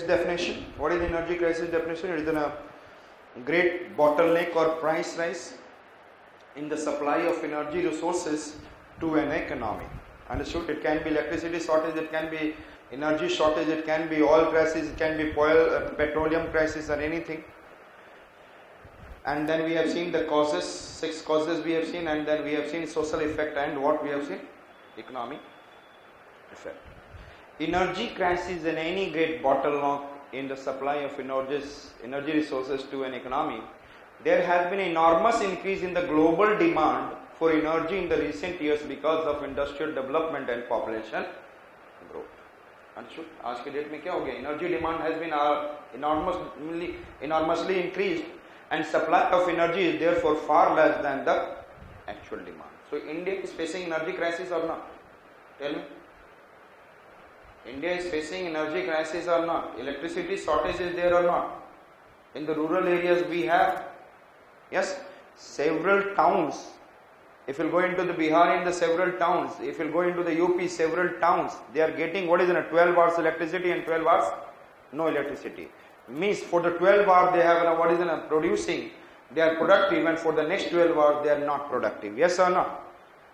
Definition. What is energy crisis definition? It is a great bottleneck or price rise in the supply of energy resources to an economy. Understood? It can be electricity shortage, it can be energy shortage, it can be oil crisis, it can be petroleum crisis or anything. And then we have seen the causes, 6 causes we have seen, and then we have seen social effect, and what we have seen? Economic effect. Energy crisis and any great bottleneck in the supply of energy resources to an economy. There has been enormous increase in the global demand for energy in the recent years because of industrial development and population growth. Understood? आज के date में क्या हो गया? Energy demand has been enormously increased, and supply of energy is therefore far less than the actual demand. So India is facing energy crisis or not? Tell me. India is facing energy crisis or not? Electricity shortage is there or not? In the rural areas we have, yes, several towns. If you go into the Bihar, in the several towns, if you go into the UP, several towns, they are getting 12 hours electricity and 12 hours no electricity. Means for the 12 hours they have producing, they are productive, and for the next 12 hours they are not productive. Yes or no?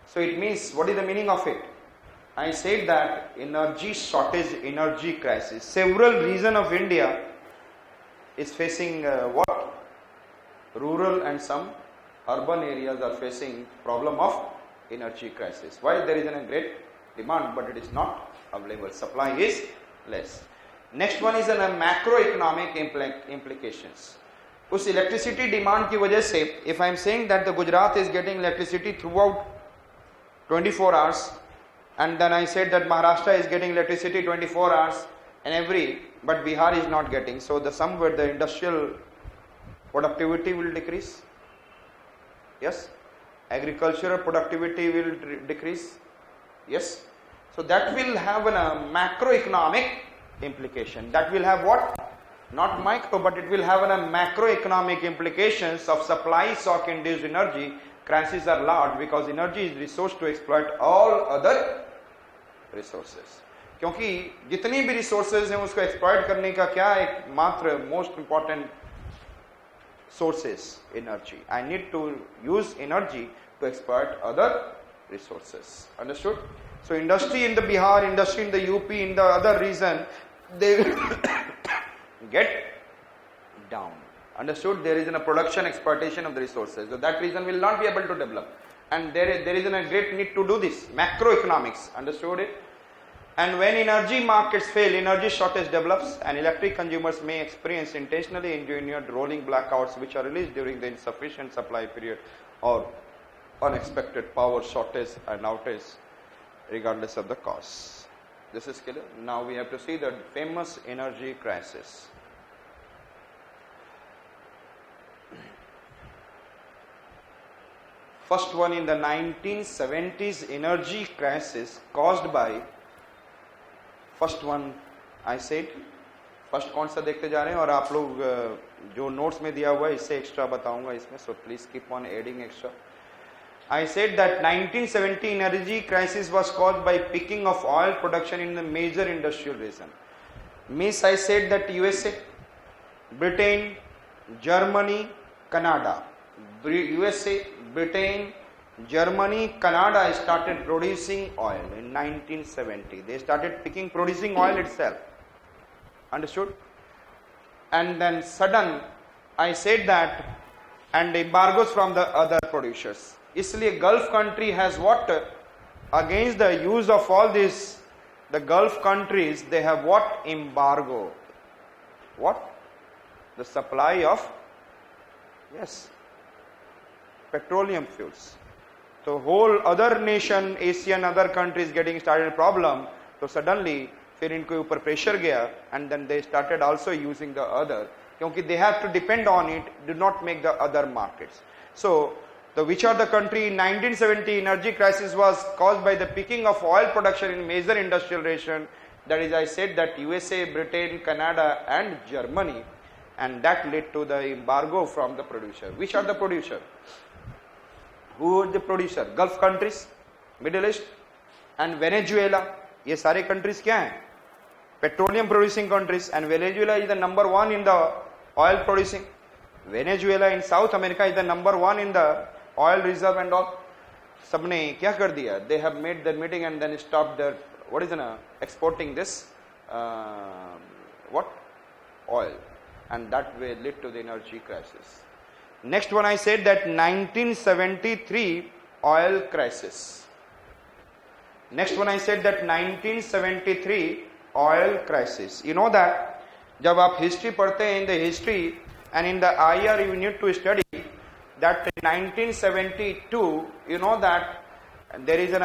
So it means, what is the meaning of it? I said that energy shortage, energy crisis. Several regions of India is facing what? Rural and some urban areas are facing problem of energy crisis. Why? There is a great demand, but it is not available. Supply is less. Next one is macroeconomic implications. उस electricity demand की वजह से, if I am saying that the Gujarat is getting electricity throughout 24 hours, and then I said that Maharashtra is getting electricity 24 hours but Bihar is not getting. So somewhere the industrial productivity will decrease. Yes. Agricultural productivity will decrease. Yes. So that will have a macroeconomic implication. That will have what? Not micro, but it will have a macroeconomic implications of supply shock induced energy. Crises are large because energy is resource to exploit all other resources. क्योंकि जितनी भी resources हैं उसको exploit करने का क्या एक मात्र most important sources energy. I need to use energy to exploit other resources. Understood? So industry in the Bihar, industry in the UP, in the other region, they will get down. Understood? There is a production exploitation of the resources. So that region will not be able to develop. And there is a great need to do this. Macroeconomics. Understood it? And when energy markets fail, energy shortage develops, and electric consumers may experience intentionally engineered rolling blackouts which are released during the insufficient supply period or unexpected power shortage and outage regardless of the cause. This is clear. Now we have to see the famous energy crisis. First one in the 1970s energy crisis caused by, first one I said, first कौन सा देखते जा रहे हैं और आप लोग जो नोट्स में दिया हुआ है इससे एक्स्ट्रा बताऊंगा इसमें, so please keep on adding extra. I said that 1970 energy crisis was caused by picking of oil production in the major industrial region. Means I said that USA, Britain, Germany, Canada. USA, Britain, Germany, Canada started producing oil in 1970. They started producing oil itself. Understood? And then sudden, I said that, and embargoes from the other producers. इसलिए Gulf country has what? Against the use of all this, the Gulf countries, they have what? Embargo. What? The supply of, yes, petroleum fuels. So whole other nation, Asian other countries getting started problem. So suddenly फिर इनको ऊपर pressure गया, and then they started also using the other, क्योंकि they have to depend on it, do not make the other markets. So which are the country in 1970 energy crisis was caused by the picking of oil production in major industrial region. That is, I said that USA, Britain, Canada and Germany, and that led to the embargo from the producer. Which are the producer? Who is the producer? Gulf countries, Middle East and Venezuela. ये सारे countries क्या हैं? petroleum producing countries, and Venezuela is the number one in the oil producing. Venezuela in South America is the number one in the oil reserve and all. सबने क्या कर दिया? They have made the meeting and then stopped their exporting this oil, and that way led to the energy crisis. Next one, I said that 1973 oil crisis. Next one, I said that 1973 oil crisis. You know that जब आप history पढ़ते हैं, in the history and in the IR you need to study that in 1972, you know that there is in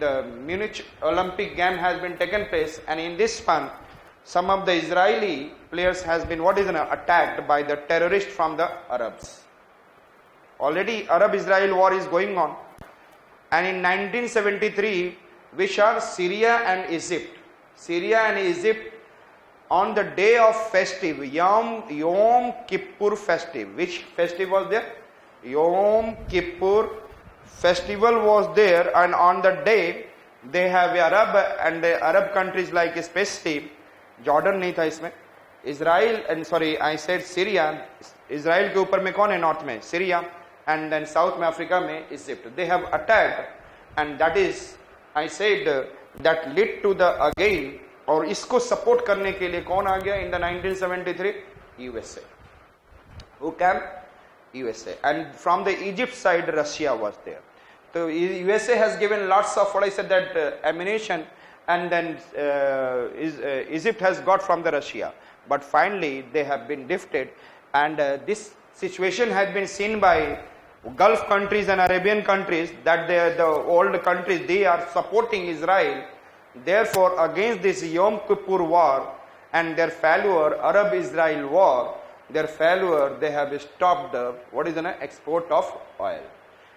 the Munich Olympic game has been taken place, and in this one some of the Israeli players has been attacked by the terrorists from the Arabs. Already Arab-Israel war is going on, and in 1973, which are Syria and Egypt. Syria and Egypt on the day of festive, Yom Kippur festive. Which festive was there? Yom Kippur festival was there, and on the day they have Arab and the Arab countries like especially Jordan नहीं था इसमें, Israel and I said Syria. Israel के ऊपर में कौन है north में? Syria, and then south में Africa में Egypt. They have attacked, and that is I said that led to the again, और इसको सपोर्ट करने के लिए कौन आ गया in the 1973? USA. Who came? USA. And from the Egypt side, Russia was there. So USA has given lots of what I said that ammunition, and then Egypt has got from the Russia. But finally they have been defeated, and this situation has been seen by Gulf countries and Arabian countries that the old countries, they are supporting Israel. Therefore, against this Yom Kippur war and their failure, Arab-Israel war, their failure, they have stopped the export of oil.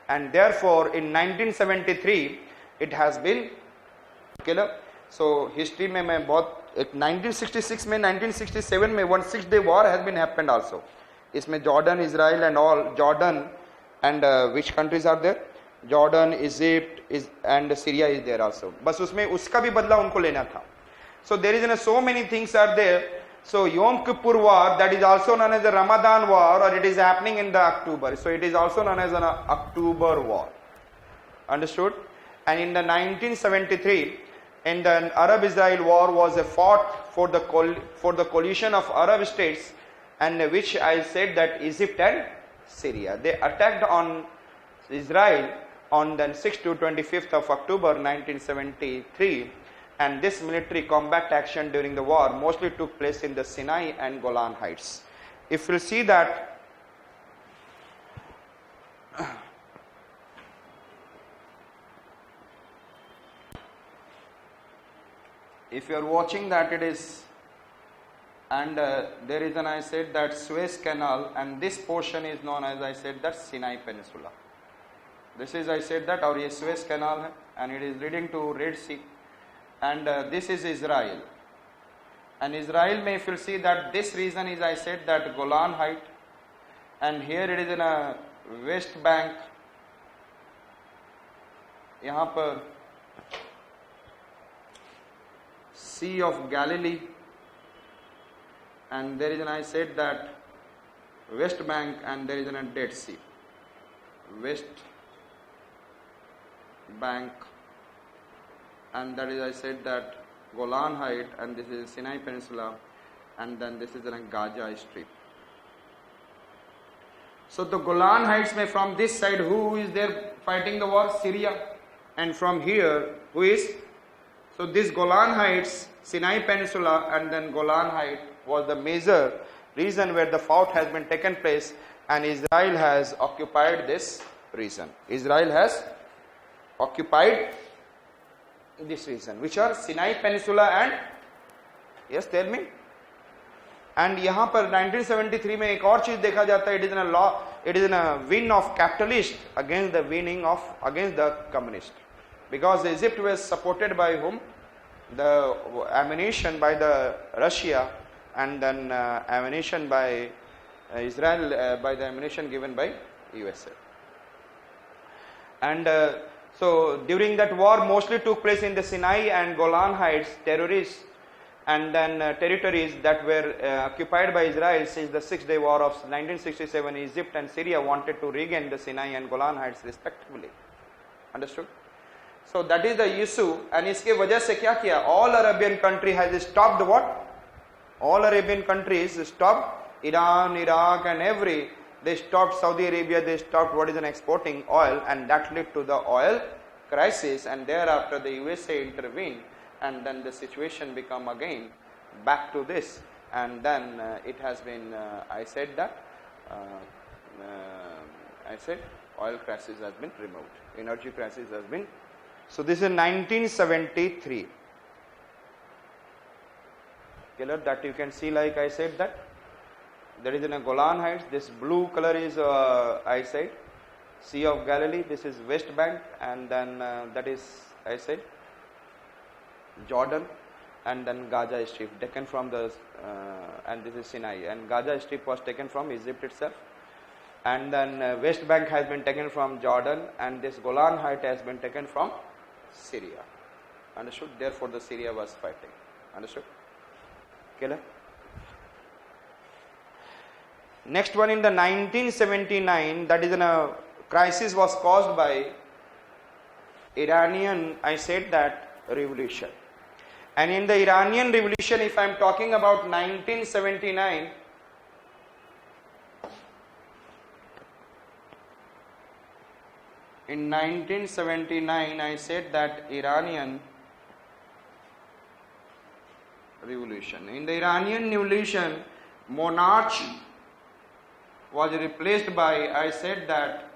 And therefore, in 1973, it has been killer. So history में मैं बहुत 1966 में 1967 में 16-day war has been happened also. इसमें Jordan, Israel and all, Jordan and which countries are there? Jordan, Egypt and Syria is there also. बस उसमें उसका भी बदला उनको लेना था. So there is so many things are there. So Yom Kippur war, that is also known as the Ramadan war, or it is happening in the October. So it is also known as an October war. Understood? And in the 1973, in the Arab-Israel war was a fought for the coalition of Arab states, and which I said that Egypt and Syria. They attacked on Israel on the 6th to 25th of October 1973, and this military combat action during the war mostly took place in the Sinai and Golan Heights. If you see that if you are watching that it is, and there is I said that Suez Canal, and this portion is known as I said that Sinai Peninsula. This is I said that और ये Suez Canal है, and it is leading to Red Sea, and this is Israel. And Israel में if you see that this region is I said that Golan Height, and here it is in a West Bank. यहाँ पर Sea of Galilee, and there is I said that West Bank, and there is a Dead Sea. West Bank, and that is I said that Golan Height, and this is Sinai Peninsula, and then this is a Gaza Strip. So the Golan Heights may from this side, who is there fighting the war? Syria. And from here, who is? So this Golan Heights, Sinai Peninsula, and then Golan Height was the major region where the fight has been taken place, and Israel has occupied this region. Israel has occupied this region, which are Sinai Peninsula and, yes, tell me. And यहाँ पर 1973 में एक और चीज देखा जाता है, it is in a law, it is in a win of capitalist against the communist, because Egypt was supported by whom? The ammunition by the Russia, and then ammunition by Israel, by the ammunition given by USA. And So during that war mostly took place in the Sinai and Golan Heights terrorists and then territories that were occupied by Israel since the 6-day war of 1967. Egypt and Syria wanted to regain the Sinai and Golan Heights respectively. Understood? So that is the issue, and इसके वजह से क्या किया? All Arabian country has stopped what? All Arabian countries stopped Iran, Iraq and they stopped Saudi Arabia, they stopped what is an exporting oil, and that led to the oil crisis, and thereafter the USA intervened, and then the situation become again back to this, and then it has been I said oil crisis has been removed, energy crisis has been. So this is 1973. Color that you can see, like I said, that there is in a Golan Heights. This blue color is I said Sea of Galilee. This is West Bank, and then that is I said Jordan, and then Gaza Strip taken from the and this is Sinai, and Gaza Strip was taken from Egypt itself, and then West Bank has been taken from Jordan, and this Golan Height has been taken from Syria. Understood? Therefore the Syria was fighting. Understood? Clear? Next one, in the 1979, that is a crisis was caused by Iranian, I said that, revolution. And in the Iranian revolution, if I am talking about 1979, in 1979 I said that Iranian revolution. In the Iranian revolution, monarchy was replaced by, I said that,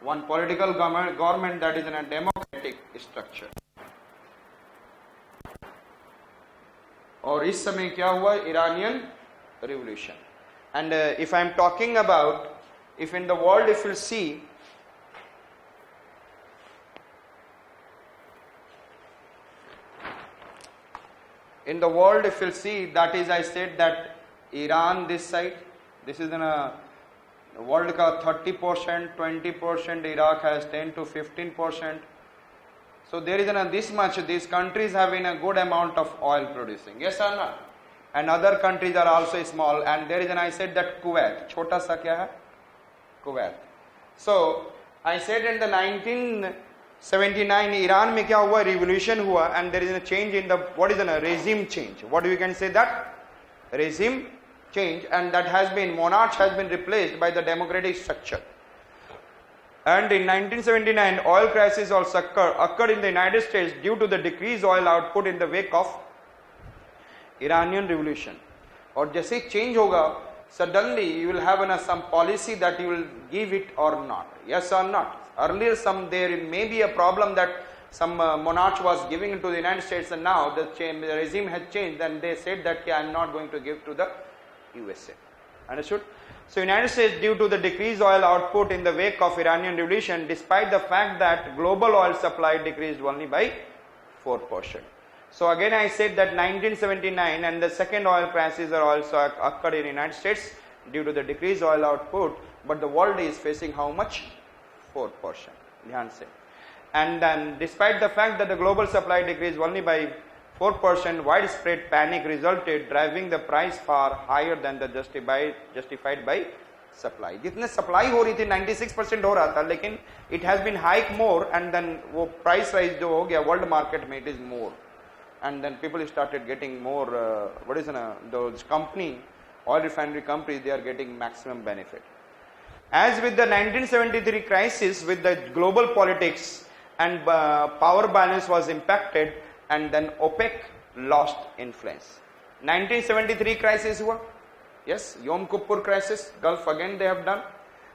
one political government that is in a democratic structure. और इस समय क्या हुआ? Iranian revolution. And if I am talking about, if in the world if you see, in the world if you see, that is I said that Iran this side, this is in a world का 30%, 20%, Iraq has 10 to 15%. So there is this much, these countries have a good amount of oil producing, yes or not? And other countries are also small, and there is I said that Kuwait, छोटा सा क्या है? Kuwait. So I said in the 1979 Iran में क्या हुआ? Revolution हुआ, and there is a change in the, what is a regime change? What do you can say that? Regime change, and that has been, monarch has been replaced by the democratic structure. And in 1979 oil crisis also occurred in the United States due to the decreased oil output in the wake of Iranian revolution. और जैसे change होगा, suddenly you will have some policy that you will give it or not, yes or not. Earlier there may be a problem that some monarch was giving to the United States, and now the regime has changed, and they said that I am not going to give to the USA. Understood? So United States, due to the decreased oil output in the wake of Iranian revolution, despite the fact that global oil supply decreased only by 4%. So again I said that 1979 and the second oil crisis are also occurred in United States due to the decreased oil output, but the world is facing how much? 4%. Dhyan se. And then despite the fact that the global supply decreased only by 4%, widespread panic resulted, driving the price far higher than the justified by supply. जितने supply हो रही थी 96% हो रहा था, लेकिन it has been hike more, and then वो price rise जो हो गया world market में, it is more, and then people started getting more those company, oil refinery companies, they are getting maximum benefit. As with the 1973 crisis, with the global politics and power balance was impacted, and then OPEC lost influence. 1973 crisis हुआ, yes, Yom Kippur crisis, Gulf again they have done,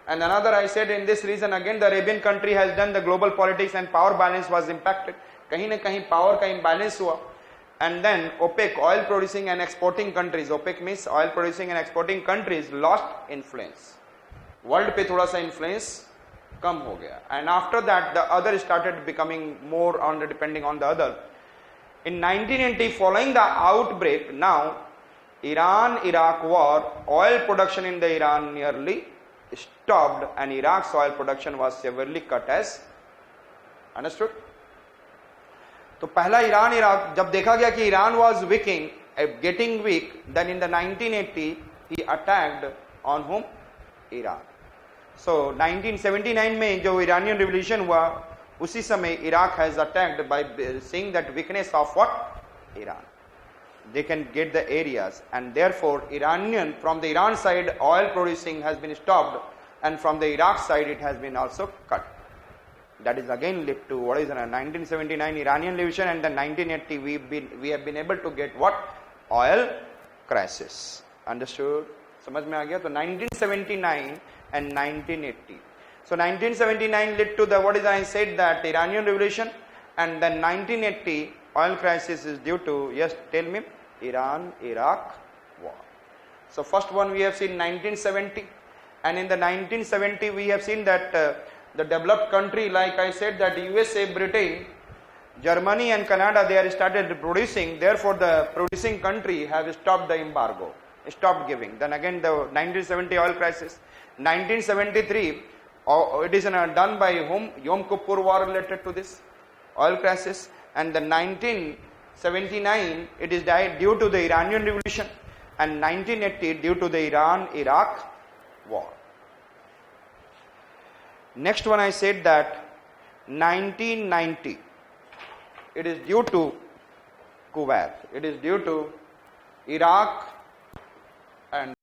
and another I said in this region again the Arabian country has done, the global politics and power balance was impacted. कहीं न कहीं power का imbalance हुआ, and then OPEC, oil producing and exporting countries, OPEC means oil producing and exporting countries, lost influence. World पे थोड़ा सा influence कम हो गया, and after that the other started becoming more on the depending on the other. In 1980, following the outbreak, now Iran-Iraq war, oil production in the Iran nearly stopped, and Iraq's oil production was severely cut as understood? तो पहला Iran Iraq, जब देखा गया कि Iran was weaking, getting weak, then in the 1980 he attacked on whom? Iran. So 1979 में जो Iranian revolution हुआ, उसी समय Iraq has attacked by seeing that weakness of what? Iran. They can get the areas, and therefore Iranian, from the Iran side, oil producing has been stopped, and from the Iraq side it has been also cut. That is again led to what is a 1979 Iranian revolution, and then 1980 we have been able to get what? Oil crisis. Understood? समझ में आ गया? तो 1979 and 1980. So 1979 led to the what is I said that Iranian revolution, and then 1980 oil crisis is due to, yes, tell me, Iran-Iraq war. So first one we have seen 1970, and in the 1970 we have seen that the developed country, like I said, that USA, Britain, Germany and Canada, they are started producing, therefore the producing country have stopped the embargo, stopped giving. Then again the 1970 oil crisis. 1973 it is done by whom? Yom Kippur war related to this oil crisis. And the 1979 it is due to the Iranian revolution, and 1980 due to the Iran-Iraq war. Next one I said that 1990 it is due to Kuwait, it is due to Iraq and